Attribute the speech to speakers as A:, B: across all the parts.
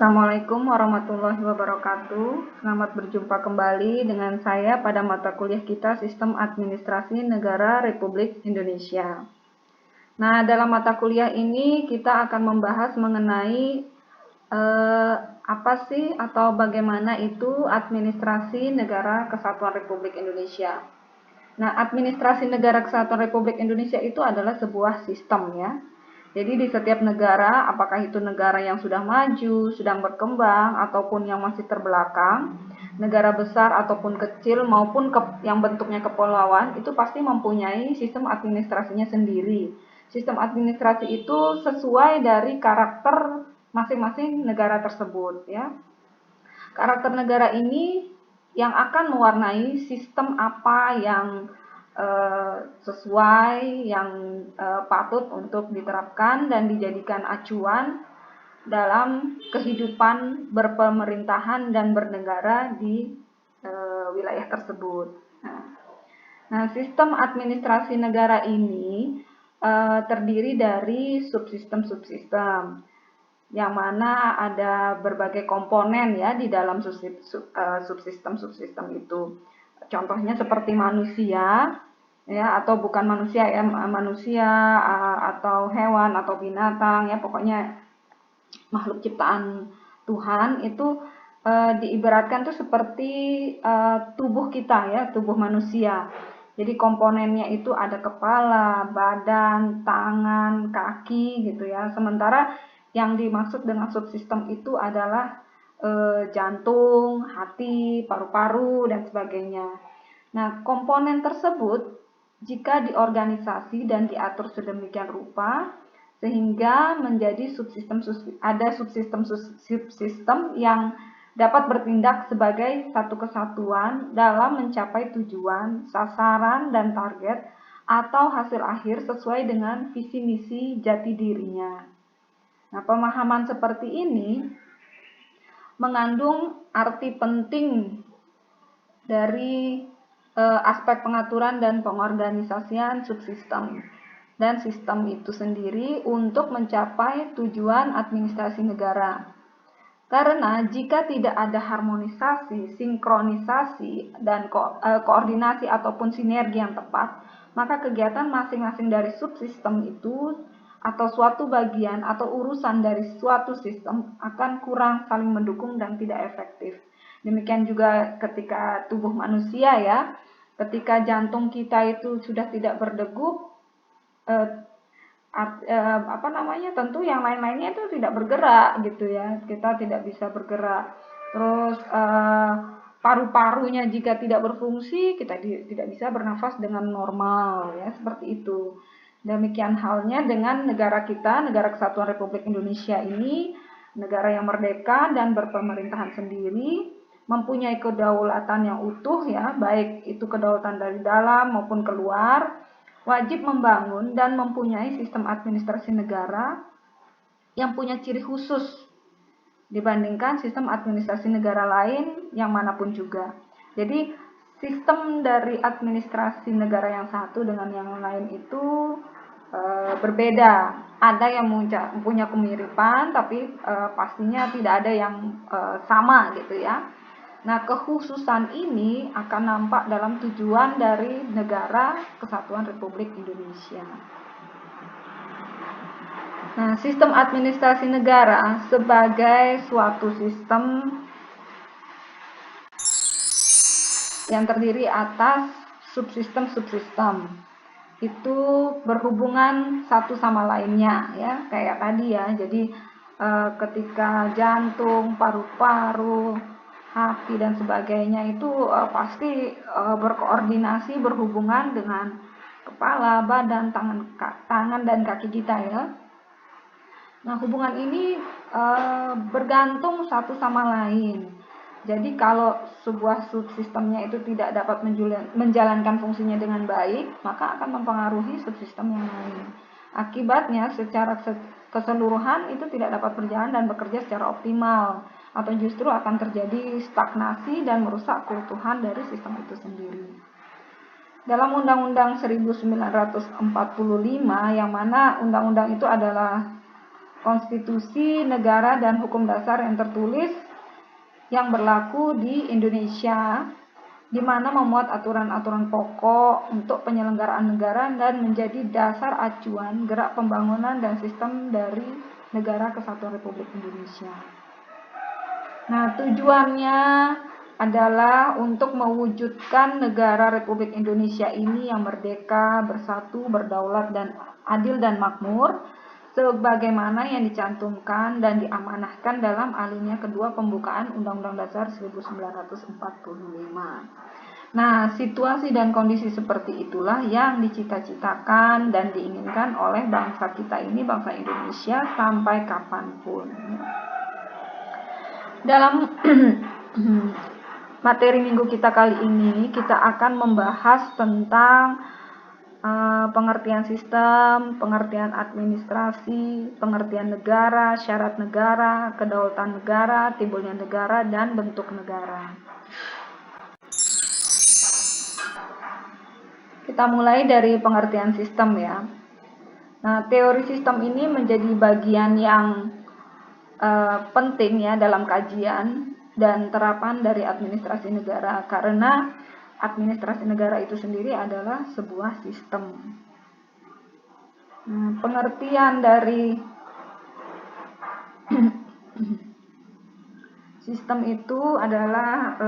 A: Assalamualaikum warahmatullahi wabarakatuh. Selamat berjumpa kembali dengan saya pada mata kuliah kita Sistem Administrasi Negara Republik Indonesia. Nah, dalam mata kuliah ini kita akan membahas mengenai apa sih atau bagaimana itu Administrasi Negara Kesatuan Republik Indonesia. Nah, Administrasi Negara Kesatuan Republik Indonesia itu adalah sebuah sistem ya. Jadi di setiap negara, apakah itu negara yang sudah maju, sedang berkembang, ataupun yang masih terbelakang, negara besar ataupun kecil maupun yang bentuknya kepulauan, itu pasti mempunyai sistem administrasinya sendiri. Sistem administrasi itu sesuai dari karakter masing-masing negara tersebut ya. Karakter negara ini yang akan mewarnai sistem apa yang sesuai, yang patut untuk diterapkan dan dijadikan acuan dalam kehidupan berpemerintahan dan bernegara di wilayah tersebut. Nah, sistem administrasi negara ini terdiri dari subsistem-subsistem, yang mana ada berbagai komponen ya di dalam subsistem-subsistem itu. Contohnya seperti manusia, ya, atau bukan manusia ya, manusia atau hewan atau binatang ya, pokoknya makhluk ciptaan Tuhan itu diibaratkan tuh seperti tubuh kita ya, tubuh manusia. Jadi komponennya itu ada kepala, badan, tangan, kaki gitu ya. Sementara yang dimaksud dengan subsistem itu adalah jantung, hati, paru-paru dan sebagainya. Nah, komponen tersebut jika diorganisasi dan diatur sedemikian rupa sehingga menjadi subsistem yang dapat bertindak sebagai satu kesatuan dalam mencapai tujuan, sasaran, dan target atau hasil akhir sesuai dengan visi misi jati dirinya. Nah, pemahaman seperti ini mengandung arti penting dari aspek pengaturan dan pengorganisasian subsistem dan sistem itu sendiri untuk mencapai tujuan administrasi negara. Karena jika tidak ada harmonisasi, sinkronisasi, dan koordinasi ataupun sinergi yang tepat, maka kegiatan masing-masing dari subsistem itu atau suatu bagian atau urusan dari suatu sistem akan kurang saling mendukung dan tidak efektif. Demikian juga ketika tubuh manusia ya, ketika jantung kita itu sudah tidak berdegup, tentu yang lain-lainnya itu tidak bergerak gitu ya, kita tidak bisa bergerak. Terus paru-parunya jika tidak berfungsi, kita tidak bisa bernafas dengan normal ya, seperti itu. Demikian halnya dengan negara kita, Negara Kesatuan Republik Indonesia ini, negara yang merdeka dan berpemerintahan sendiri, mempunyai kedaulatan yang utuh ya, baik itu kedaulatan dari dalam maupun keluar, wajib membangun dan mempunyai sistem administrasi negara yang punya ciri khusus dibandingkan sistem administrasi negara lain yang manapun juga. Jadi sistem dari administrasi negara yang satu dengan yang lain itu berbeda. Ada yang punya kemiripan, tapi pastinya tidak ada yang sama gitu ya. Nah, kekhususan ini akan nampak dalam tujuan dari Negara Kesatuan Republik Indonesia. Nah, sistem administrasi negara sebagai suatu sistem yang terdiri atas subsistem-subsistem itu berhubungan satu sama lainnya ya, kayak tadi ya. Jadi ketika jantung, paru-paru, hati dan sebagainya itu pasti berkoordinasi, berhubungan dengan kepala, badan, tangan dan kaki kita ya. Nah, hubungan ini bergantung satu sama lain. Jadi kalau sebuah subsistemnya itu tidak dapat menjalankan fungsinya dengan baik, maka akan mempengaruhi subsistem yang lain. Akibatnya secara keseluruhan itu tidak dapat berjalan dan bekerja secara optimal, atau justru akan terjadi stagnasi dan merusak keutuhan dari sistem itu sendiri. Dalam Undang-Undang 1945 yang mana undang-undang itu adalah konstitusi negara dan hukum dasar yang tertulis yang berlaku di Indonesia, di mana memuat aturan-aturan pokok untuk penyelenggaraan negara dan menjadi dasar acuan gerak pembangunan dan sistem dari Negara Kesatuan Republik Indonesia. Nah, tujuannya adalah untuk mewujudkan negara Republik Indonesia ini yang merdeka, bersatu, berdaulat, dan adil dan makmur, sebagaimana yang dicantumkan dan diamanahkan dalam alinea kedua pembukaan Undang-Undang Dasar 1945. Nah, situasi dan kondisi seperti itulah yang dicita-citakan dan diinginkan oleh bangsa kita ini, bangsa Indonesia, sampai kapanpun. Dalam materi minggu kita kali ini, kita akan membahas tentang pengertian sistem, pengertian administrasi, pengertian negara, syarat negara, kedaulatan negara, timbulnya negara, dan bentuk negara. Kita mulai dari pengertian sistem ya. Nah, teori sistem ini menjadi bagian yang penting ya dalam kajian dan terapan dari administrasi negara, karena administrasi negara itu sendiri adalah sebuah sistem. Pengertian dari sistem itu adalah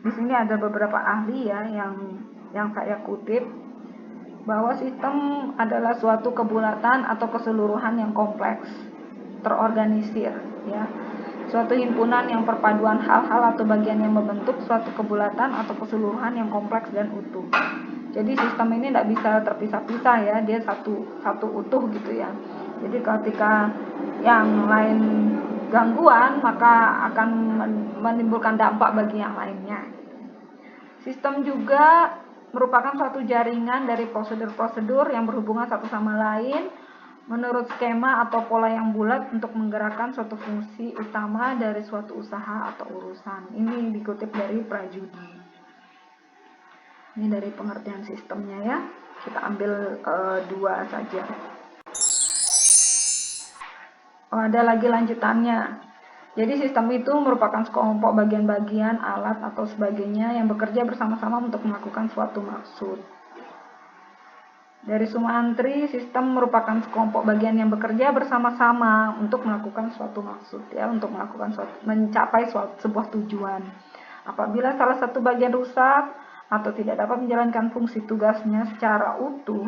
A: di sini ada beberapa ahli ya yang saya kutip, bahwa sistem adalah suatu kebulatan atau keseluruhan yang kompleks, terorganisir ya, suatu himpunan yang perpaduan hal-hal atau bagian yang membentuk suatu kebulatan atau keseluruhan yang kompleks dan utuh. Jadi sistem ini tidak bisa terpisah-pisah ya, dia satu utuh gitu ya. Jadi ketika yang lain gangguan, maka akan menimbulkan dampak bagi yang lainnya. Sistem juga merupakan suatu jaringan dari prosedur-prosedur yang berhubungan satu sama lain menurut skema atau pola yang bulat untuk menggerakkan suatu fungsi utama dari suatu usaha atau urusan. Ini dikutip dari Prajudi. Ini dari pengertian sistemnya ya. Kita ambil 2 saja. Ada lagi lanjutannya. Jadi sistem itu merupakan sekelompok bagian-bagian, alat atau sebagainya yang bekerja bersama-sama untuk melakukan suatu maksud. Dari Sumantri, sistem merupakan sekelompok bagian yang bekerja bersama-sama untuk melakukan suatu maksud ya, untuk mencapai sebuah tujuan. Apabila salah satu bagian rusak atau tidak dapat menjalankan fungsi tugasnya secara utuh,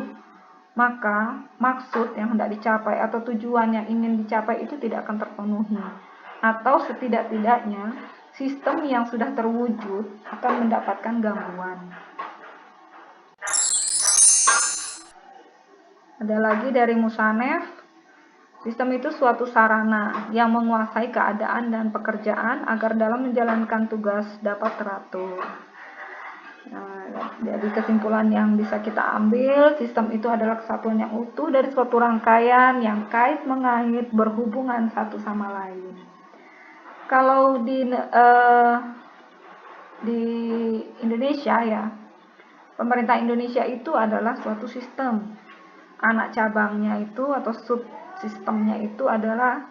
A: maka maksud yang hendak dicapai atau tujuan yang ingin dicapai itu tidak akan terpenuhi, atau setidak-tidaknya sistem yang sudah terwujud akan mendapatkan gangguan. Ada lagi dari Musanef, sistem itu suatu sarana yang menguasai keadaan dan pekerjaan agar dalam menjalankan tugas dapat teratur. Nah, dari kesimpulan yang bisa kita ambil, sistem itu adalah kesatuan yang utuh dari suatu rangkaian yang kait mengait berhubungan satu sama lain. Kalau di Indonesia ya, pemerintah Indonesia itu adalah suatu sistem. Anak cabangnya itu atau subsistemnya itu adalah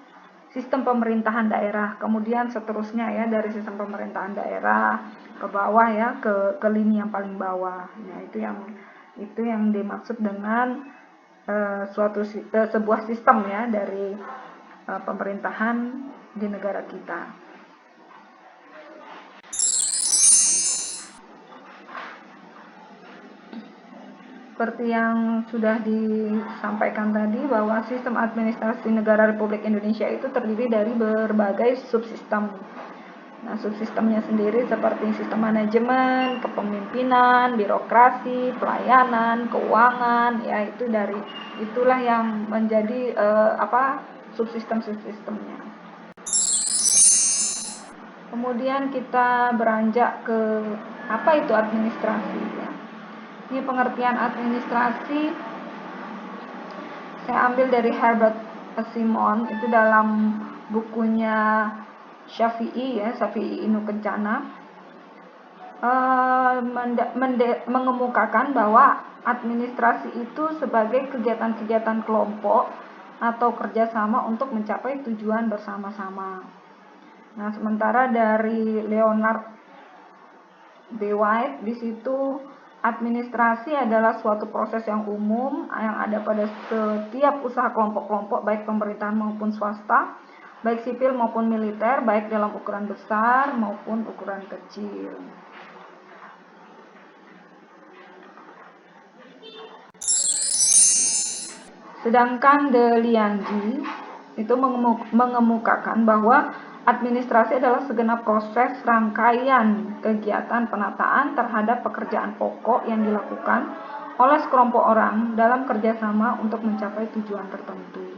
A: sistem pemerintahan daerah. Kemudian seterusnya ya, dari sistem pemerintahan daerah ke bawah ya, ke lini yang paling bawah. Nah, itu yang dimaksud dengan sebuah sistem ya dari pemerintahan di negara kita. Seperti yang sudah disampaikan tadi, bahwa sistem administrasi negara Republik Indonesia itu terdiri dari berbagai subsistem. Nah, subsistemnya sendiri seperti sistem manajemen, kepemimpinan, birokrasi, pelayanan, keuangan, ya itulah yang menjadi subsistem-subsistemnya. Kemudian kita beranjak ke apa itu administrasi ya. Ini pengertian administrasi saya ambil dari Herbert Simon, itu dalam bukunya Syafi'i Inu Kencana, mengemukakan bahwa administrasi itu sebagai kegiatan-kegiatan kelompok atau kerjasama untuk mencapai tujuan bersama-sama. Nah, sementara dari Leonard B. White di situ administrasi adalah suatu proses yang umum yang ada pada setiap usaha kelompok-kelompok baik pemerintahan maupun swasta, baik sipil maupun militer, baik dalam ukuran besar maupun ukuran kecil. Sedangkan De Lianji itu mengemukakan bahwa administrasi adalah segenap proses rangkaian kegiatan penataan terhadap pekerjaan pokok yang dilakukan oleh sekelompok orang dalam kerjasama untuk mencapai tujuan tertentu.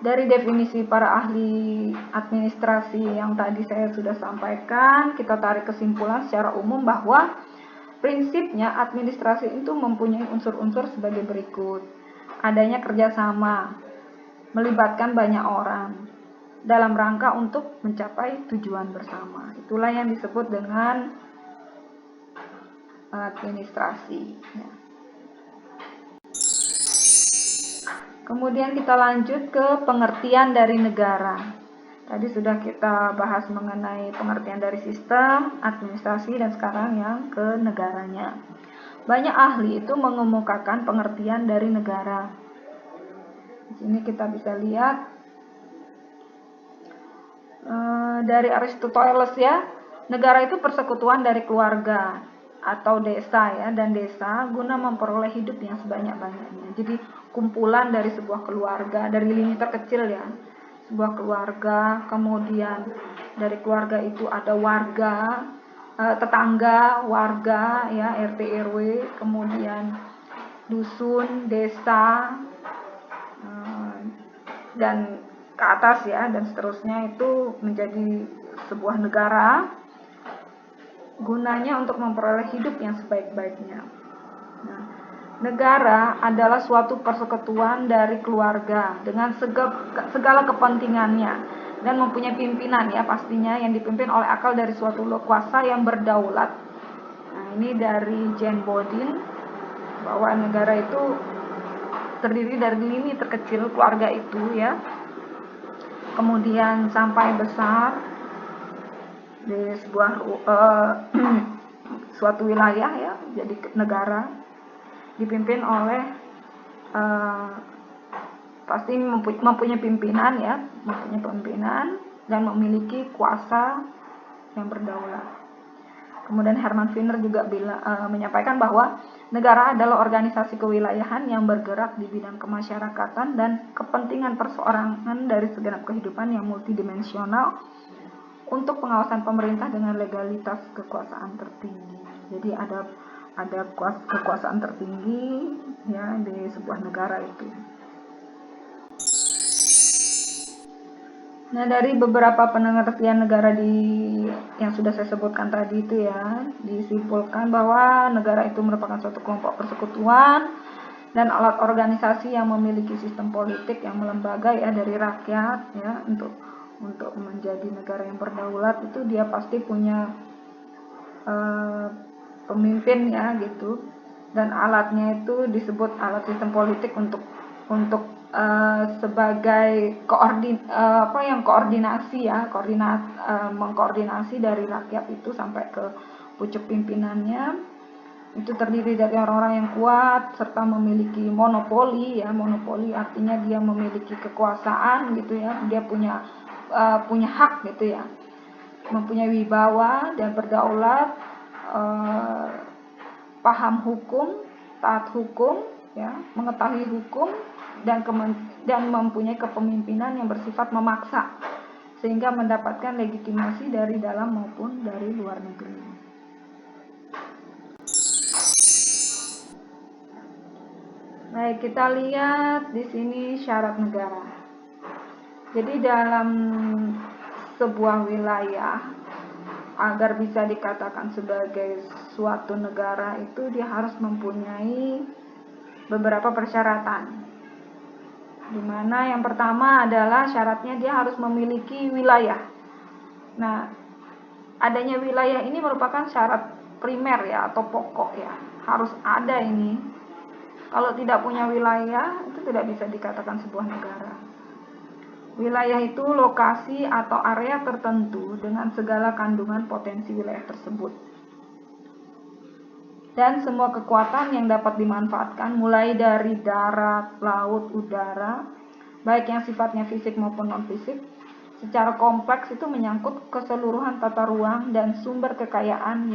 A: Dari definisi para ahli administrasi yang tadi saya sudah sampaikan, kita tarik kesimpulan secara umum bahwa prinsipnya administrasi itu mempunyai unsur-unsur sebagai berikut. Adanya kerjasama, melibatkan banyak orang dalam rangka untuk mencapai tujuan bersama. Itulah yang disebut dengan administrasi. Kemudian kita lanjut ke pengertian dari negara. Tadi sudah kita bahas mengenai pengertian dari sistem, administrasi, dan sekarang yang ke negaranya. Banyak ahli itu mengemukakan pengertian dari negara. Di sini kita bisa lihat dari Aristoteles ya, negara itu persekutuan dari keluarga atau desa ya, dan desa guna memperoleh hidup yang sebanyak-banyaknya. Jadi kumpulan dari sebuah keluarga, dari lini terkecil ya, sebuah keluarga, kemudian dari keluarga itu ada warga, tetangga, warga ya, RT RW, kemudian dusun, desa, dan ke atas ya, dan seterusnya, itu menjadi sebuah negara gunanya untuk memperoleh hidup yang sebaik-baiknya. Nah, negara adalah suatu persekutuan dari keluarga dengan segala kepentingannya dan mempunyai pimpinan ya, pastinya yang dipimpin oleh akal dari suatu kuasa yang berdaulat. Nah, ini dari Jane Bodin, bahwa negara itu terdiri dari lini terkecil keluarga itu ya, kemudian sampai besar di sebuah suatu wilayah ya, jadi negara dipimpin oleh pasti mempunyai pimpinan ya, mempunyai pimpinan dan memiliki kuasa yang berdaulat. Kemudian Herman Wiener juga menyampaikan bahwa negara adalah organisasi kewilayahan yang bergerak di bidang kemasyarakatan dan kepentingan perseorangan dari segenap kehidupan yang multidimensional untuk pengawasan pemerintah dengan legalitas kekuasaan tertinggi. Jadi ada kekuasaan tertinggi ya di sebuah negara itu. Nah, dari beberapa pengertian negara yang sudah saya sebutkan tadi itu ya, disimpulkan bahwa negara itu merupakan suatu kelompok persekutuan dan alat organisasi yang memiliki sistem politik yang melembaga ya dari rakyat ya, untuk menjadi negara yang berdaulat itu dia pasti punya pemimpin ya gitu, dan alatnya itu disebut alat sistem politik untuk sebagai mengkoordinasi dari rakyat itu sampai ke pucuk pimpinannya. Itu terdiri dari orang-orang yang kuat serta memiliki monopoli ya. Monopoli artinya dia memiliki kekuasaan gitu ya, dia punya hak gitu ya, mempunyai wibawa dan berdaulat, paham hukum, taat hukum ya, mengetahui hukum, dan mempunyai kepemimpinan yang bersifat memaksa sehingga mendapatkan legitimasi dari dalam maupun dari luar negeri. Baik, kita lihat di sini syarat negara. Jadi dalam sebuah wilayah agar bisa dikatakan sebagai suatu negara itu dia harus mempunyai beberapa persyaratan. Dimana yang pertama adalah syaratnya dia harus memiliki wilayah. Nah, adanya wilayah ini merupakan syarat primer ya, atau pokok ya, harus ada ini. Kalau tidak punya wilayah, itu tidak bisa dikatakan sebuah negara. Wilayah itu lokasi atau area tertentu dengan segala kandungan potensi wilayah tersebut. Dan semua kekuatan yang dapat dimanfaatkan mulai dari darat, laut, udara, baik yang sifatnya fisik maupun non-fisik, secara kompleks itu menyangkut keseluruhan tata ruang dan sumber kekayaan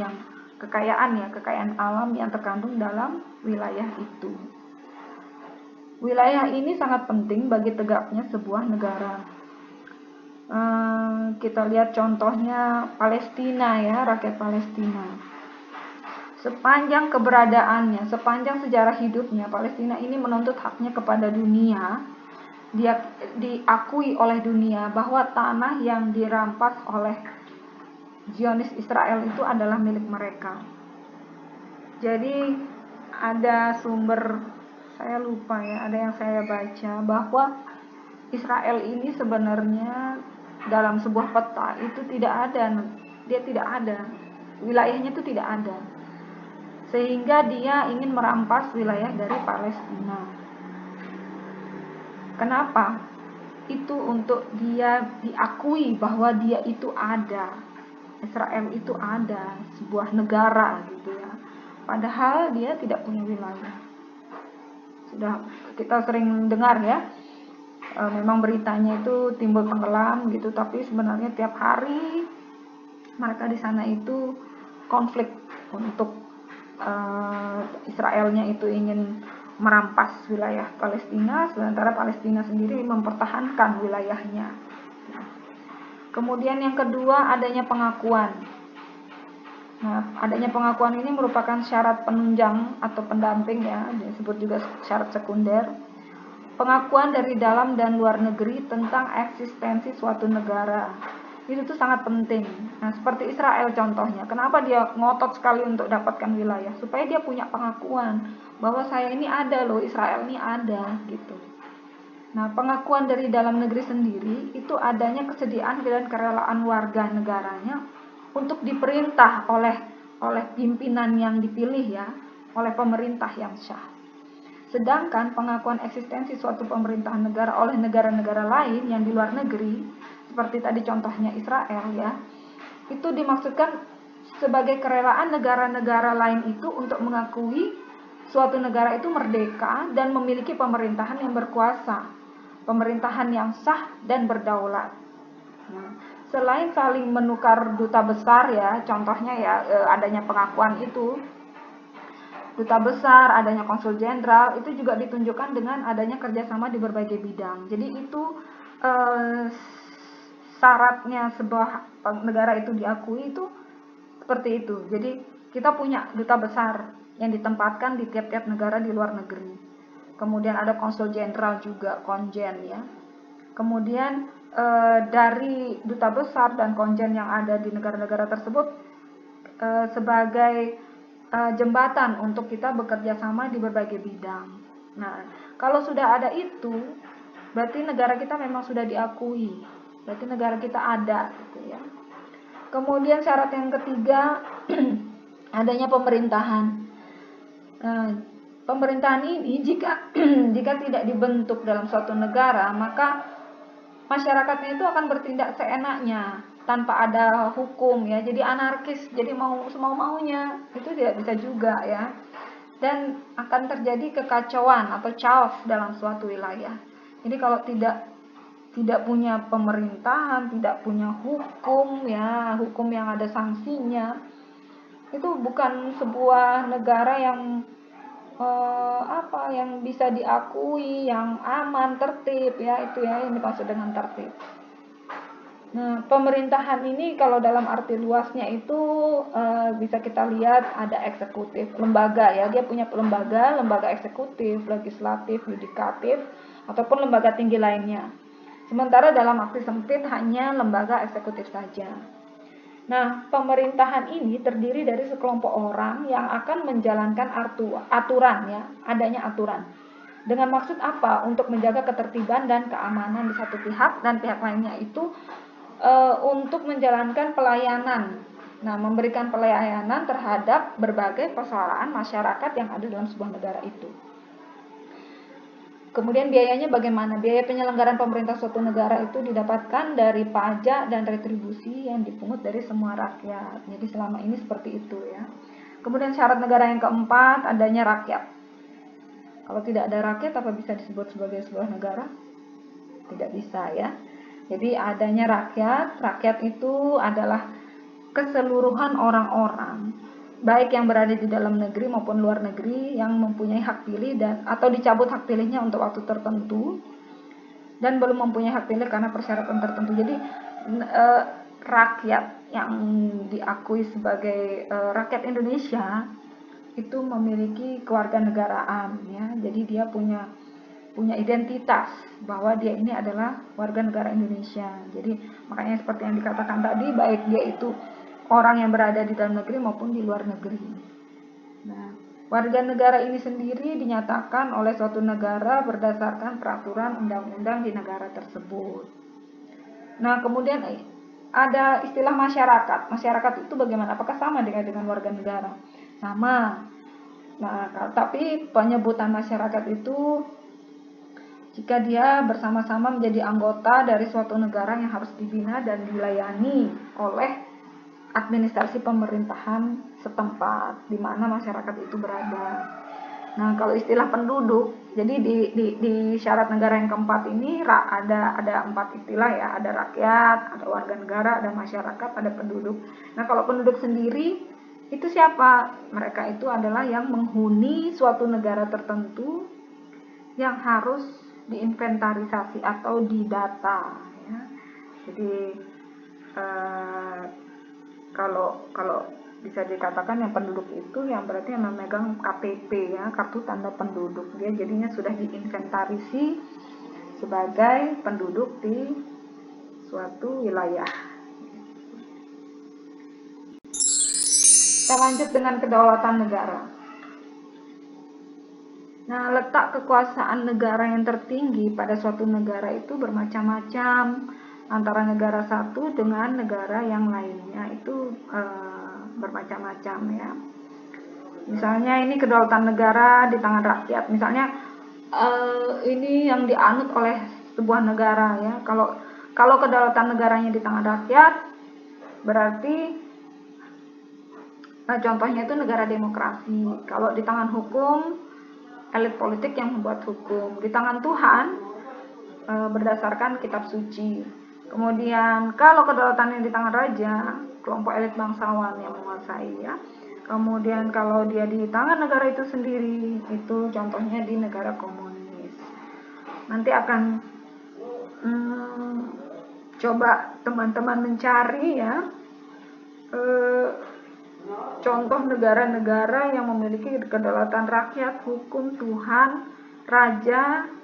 A: alam yang terkandung dalam wilayah itu. Wilayah ini sangat penting bagi tegaknya sebuah negara. Kita lihat contohnya Palestina ya, rakyat Palestina. Sepanjang keberadaannya, sepanjang sejarah hidupnya, Palestina ini menuntut haknya kepada dunia. Dia diakui oleh dunia bahwa tanah yang dirampas oleh Zionis Israel itu adalah milik mereka. Jadi ada sumber, saya lupa ya, ada yang saya baca bahwa Israel ini sebenarnya dalam sebuah peta itu tidak ada, wilayahnya itu tidak ada, sehingga dia ingin merampas wilayah dari Palestina. Kenapa? Itu untuk dia diakui bahwa dia itu ada, Israel itu ada, sebuah negara gitu ya. Padahal dia tidak punya wilayah. Sudah kita sering dengar ya, memang beritanya itu timbul tenggelam gitu, tapi sebenarnya tiap hari mereka di sana itu konflik untuk Israelnya itu ingin merampas wilayah Palestina, sementara Palestina sendiri mempertahankan wilayahnya. Kemudian yang kedua, adanya pengakuan. Nah, adanya pengakuan ini merupakan syarat penunjang atau pendamping ya, disebut juga syarat sekunder. Pengakuan dari dalam dan luar negeri tentang eksistensi suatu negara. Itu tuh sangat penting. Nah, seperti Israel contohnya. Kenapa dia ngotot sekali untuk dapatkan wilayah? Supaya dia punya pengakuan bahwa saya ini ada loh, Israel ini ada gitu. Nah, pengakuan dari dalam negeri sendiri itu adanya kesediaan dan kerelaan warga negaranya untuk diperintah oleh pimpinan yang dipilih ya, oleh pemerintah yang sah. Sedangkan pengakuan eksistensi suatu pemerintahan negara oleh negara-negara lain yang di luar negeri, seperti tadi contohnya Israel ya, itu dimaksudkan sebagai kerelaan negara-negara lain itu untuk mengakui suatu negara itu merdeka dan memiliki pemerintahan yang berkuasa, pemerintahan yang sah dan berdaulat. Nah, selain saling menukar duta besar ya, contohnya ya adanya pengakuan itu, duta besar, adanya konsul jenderal, itu juga ditunjukkan dengan adanya kerjasama di berbagai bidang. Jadi itu syaratnya sebuah negara itu diakui itu seperti itu. Jadi kita punya duta besar yang ditempatkan di tiap-tiap negara di luar negeri. Kemudian ada konsul jenderal juga, konjen ya. Kemudian dari duta besar dan konjen yang ada di negara-negara tersebut sebagai jembatan untuk kita bekerja sama di berbagai bidang. Nah, kalau sudah ada itu, berarti negara kita memang sudah diakui. Berarti negara kita ada gitu ya. Kemudian syarat yang ketiga adanya pemerintahan. Nah, pemerintahan ini jika tidak dibentuk dalam suatu negara, maka masyarakatnya itu akan bertindak seenaknya tanpa ada hukum ya, jadi anarkis, jadi mau semau-maunya, itu tidak bisa juga ya, dan akan terjadi kekacauan atau chaos dalam suatu wilayah. Jadi kalau tidak punya pemerintahan, tidak punya hukum ya, hukum yang ada sanksinya, itu bukan sebuah negara yang yang bisa diakui, yang aman, tertib ya, itu ya yang dimaksud dengan tertib. Nah, pemerintahan ini kalau dalam arti luasnya itu bisa kita lihat ada eksekutif, lembaga ya, dia punya lembaga eksekutif, legislatif, yudikatif, ataupun lembaga tinggi lainnya. Sementara dalam arti sempit hanya lembaga eksekutif saja. Nah, pemerintahan ini terdiri dari sekelompok orang yang akan menjalankan aturan ya, adanya aturan. Dengan maksud apa? Untuk menjaga ketertiban dan keamanan di satu pihak, dan pihak lainnya itu untuk menjalankan pelayanan. Nah, memberikan pelayanan terhadap berbagai persoalan masyarakat yang ada dalam sebuah negara itu. Kemudian biayanya bagaimana? Biaya penyelenggaraan pemerintah suatu negara itu didapatkan dari pajak dan retribusi yang dipungut dari semua rakyat. Jadi selama ini seperti itu ya. Kemudian syarat negara yang keempat, adanya rakyat. Kalau tidak ada rakyat, apa bisa disebut sebagai sebuah negara? Tidak bisa ya. Jadi adanya rakyat, rakyat itu adalah keseluruhan orang-orang, baik yang berada di dalam negeri maupun luar negeri, yang mempunyai hak pilih dan atau dicabut hak pilihnya untuk waktu tertentu dan belum mempunyai hak pilih karena persyaratan tertentu. Jadi rakyat yang diakui sebagai rakyat Indonesia itu memiliki kewarganegaraan ya. Jadi dia punya identitas bahwa dia ini adalah warga negara Indonesia. Jadi makanya seperti yang dikatakan tadi, baik dia itu orang yang berada di dalam negeri maupun di luar negeri. Nah, warga negara ini sendiri dinyatakan oleh suatu negara berdasarkan peraturan undang-undang di negara tersebut. Nah, kemudian ada istilah masyarakat. Masyarakat itu bagaimana? Apakah sama dengan warga negara? Sama. Nah, tapi penyebutan masyarakat itu jika dia bersama-sama menjadi anggota dari suatu negara yang harus dibina dan dilayani oleh administrasi pemerintahan setempat di mana masyarakat itu berada. Nah, kalau istilah penduduk, jadi di syarat negara yang keempat ini ada 4 istilah ya, ada rakyat, ada warga negara, ada masyarakat, ada penduduk. Nah, kalau penduduk sendiri itu siapa? Mereka itu adalah yang menghuni suatu negara tertentu yang harus diinventarisasi atau didata ya. Jadi kalau bisa dikatakan yang penduduk itu yang berarti yang memegang KTP ya, kartu tanda penduduk. Dia jadinya sudah diinventarisi sebagai penduduk di suatu wilayah. Kita lanjut dengan kedaulatan negara. Nah, letak kekuasaan negara yang tertinggi pada suatu negara itu bermacam-macam. Antara negara satu dengan negara yang lainnya itu bermacam-macam ya. Misalnya ini kedaulatan negara di tangan rakyat. Misalnya ini yang dianut oleh sebuah negara ya. Kalau kedaulatan negaranya di tangan rakyat, berarti contohnya itu negara demokrasi. Kalau di tangan hukum, elit politik yang membuat hukum. Di tangan Tuhan berdasarkan kitab suci. Kemudian kalau kedaulatannya di tangan raja, kelompok elit bangsawan yang menguasai ya. Kemudian kalau dia di tangan negara itu sendiri, itu contohnya di negara komunis. Nanti akan coba teman-teman mencari ya contoh negara-negara yang memiliki kedaulatan rakyat, hukum, Tuhan, raja,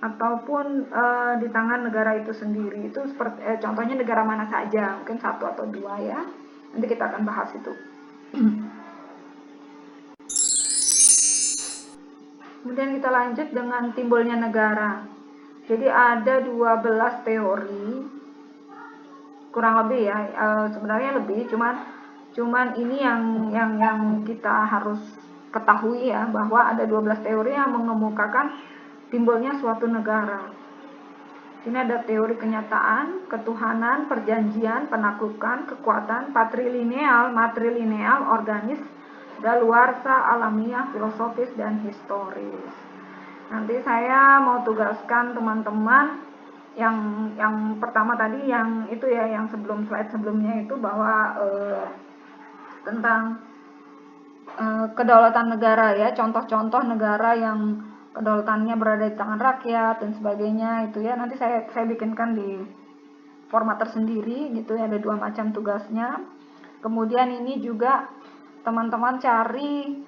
A: ataupun di tangan negara itu sendiri. Itu seperti contohnya negara mana saja, mungkin 1 atau 2 ya. Nanti kita akan bahas itu. Kemudian kita lanjut dengan timbulnya negara. Jadi ada 12 teori, kurang lebih ya, sebenarnya lebih, cuman ini yang kita harus ketahui ya, bahwa ada 12 teori yang mengemukakan timbulnya suatu negara. Ini ada teori kenyataan, ketuhanan, perjanjian, penaklukan, kekuatan, patrilineal, matrilineal, organis, daluarsa, alamiah, filosofis, dan historis. Nanti saya mau tugaskan teman-teman yang pertama tadi, yang itu ya, yang slide sebelumnya itu, bahwa tentang kedaulatan negara ya, contoh-contoh negara yang kedaulatannya berada di tangan rakyat dan sebagainya itu ya. Nanti saya bikinkan di format tersendiri gitu ya, ada 2 macam tugasnya. Kemudian ini juga teman-teman cari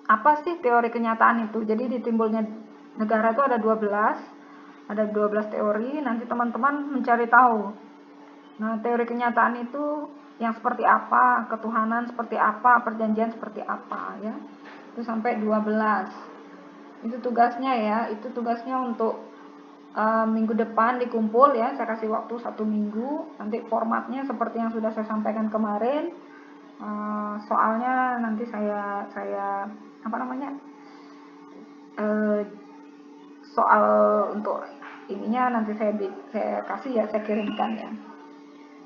A: apa sih teori kenyataan itu. Jadi di timbulnya negara itu ada 12 teori. Nanti teman-teman mencari tahu. Nah, teori kenyataan itu yang seperti apa, ketuhanan seperti apa, perjanjian seperti apa ya. Itu sampai 12. Itu tugasnya ya, itu tugasnya untuk minggu depan dikumpul ya. Saya kasih waktu 1 minggu. Nanti formatnya seperti yang sudah saya sampaikan kemarin. Soalnya nanti saya soal untuk ininya nanti saya kasih ya, saya kirimkan ya.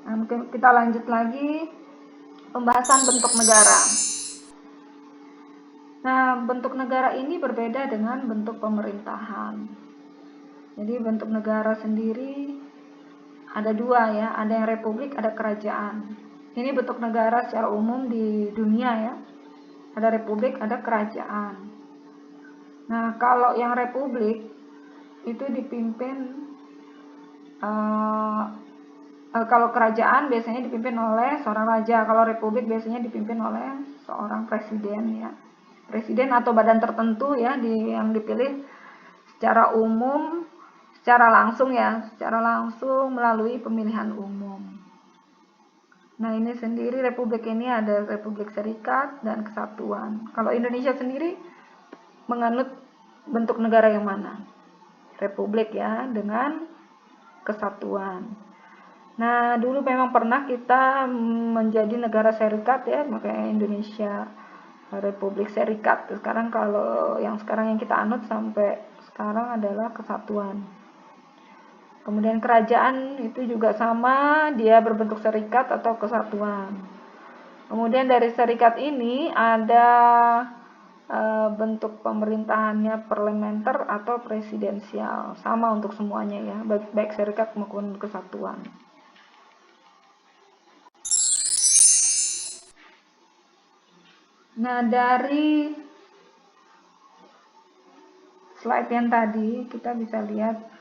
A: Nah, mungkin kita lanjut lagi pembahasan bentuk negara. Nah, bentuk negara ini berbeda dengan bentuk pemerintahan. Jadi bentuk negara sendiri ada dua ya, ada yang republik, ada kerajaan. Ini bentuk negara secara umum di dunia ya. Ada republik, ada kerajaan. Nah, kalau yang republik itu dipimpin kalau kerajaan biasanya dipimpin oleh seorang raja, kalau republik biasanya dipimpin oleh seorang presiden ya. Presiden atau badan tertentu ya yang dipilih secara umum, secara langsung melalui pemilihan umum. Nah, ini sendiri republik ini ada Republik Serikat dan Kesatuan. Kalau Indonesia sendiri menganut bentuk negara yang mana? Republik ya, dengan kesatuan. Nah, dulu memang pernah kita menjadi negara serikat ya, makanya Indonesia Republik Serikat. Sekarang kalau yang kita anut sampai sekarang adalah kesatuan. Kemudian kerajaan itu juga sama, dia berbentuk serikat atau kesatuan. Kemudian dari serikat ini ada bentuk pemerintahannya parlementer atau presidensial, sama untuk semuanya ya, baik serikat maupun kesatuan. Nah, dari slide yang tadi kita bisa lihat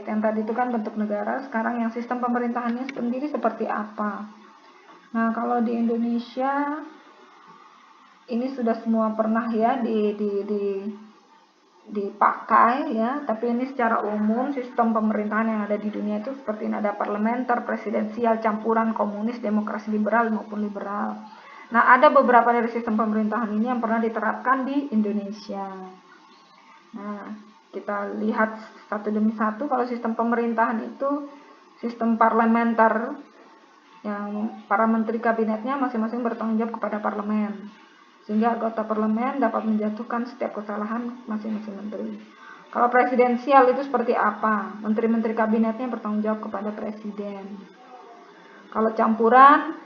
A: yang tadi itu kan bentuk negara, sekarang yang sistem pemerintahannya sendiri seperti apa. Nah, kalau di Indonesia ini sudah semua pernah ya dipakai ya, tapi ini secara umum sistem pemerintahan yang ada di dunia itu seperti ini, ada parlementer, presidensial, campuran, komunis, demokrasi liberal maupun liberal. Nah, ada beberapa dari sistem pemerintahan ini yang pernah diterapkan di Indonesia. Nah, kita lihat satu demi satu. Kalau sistem pemerintahan itu sistem parlementer, yang para menteri kabinetnya masing-masing bertanggung jawab kepada parlemen, sehingga anggota parlemen dapat menjatuhkan setiap kesalahan masing-masing menteri. Kalau presidensial itu seperti apa? Menteri-menteri kabinetnya bertanggung jawab kepada presiden. Kalau campuran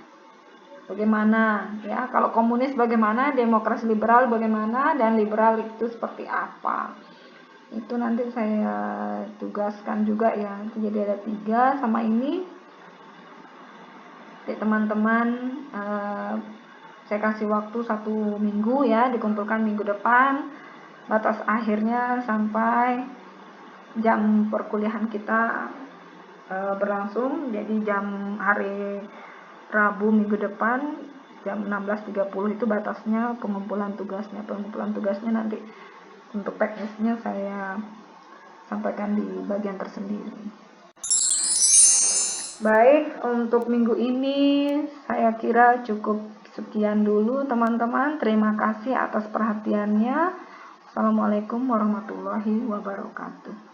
A: bagaimana ya? Kalau komunis bagaimana? Demokrasi liberal bagaimana? Dan liberal itu seperti apa? Itu nanti saya tugaskan juga ya. Jadi ada 3 sama ini. Jadi teman-teman saya kasih waktu 1 minggu ya, dikumpulkan minggu depan. Batas akhirnya sampai jam perkuliahan kita berlangsung. Jadi jam hari Rabu minggu depan jam 16.30 itu batasnya pengumpulan tugasnya. Pengumpulan tugasnya nanti untuk teknisnya saya sampaikan di bagian tersendiri. Baik, untuk minggu ini saya kira cukup sekian dulu teman-teman. Terima kasih atas perhatiannya. Assalamualaikum warahmatullahi wabarakatuh.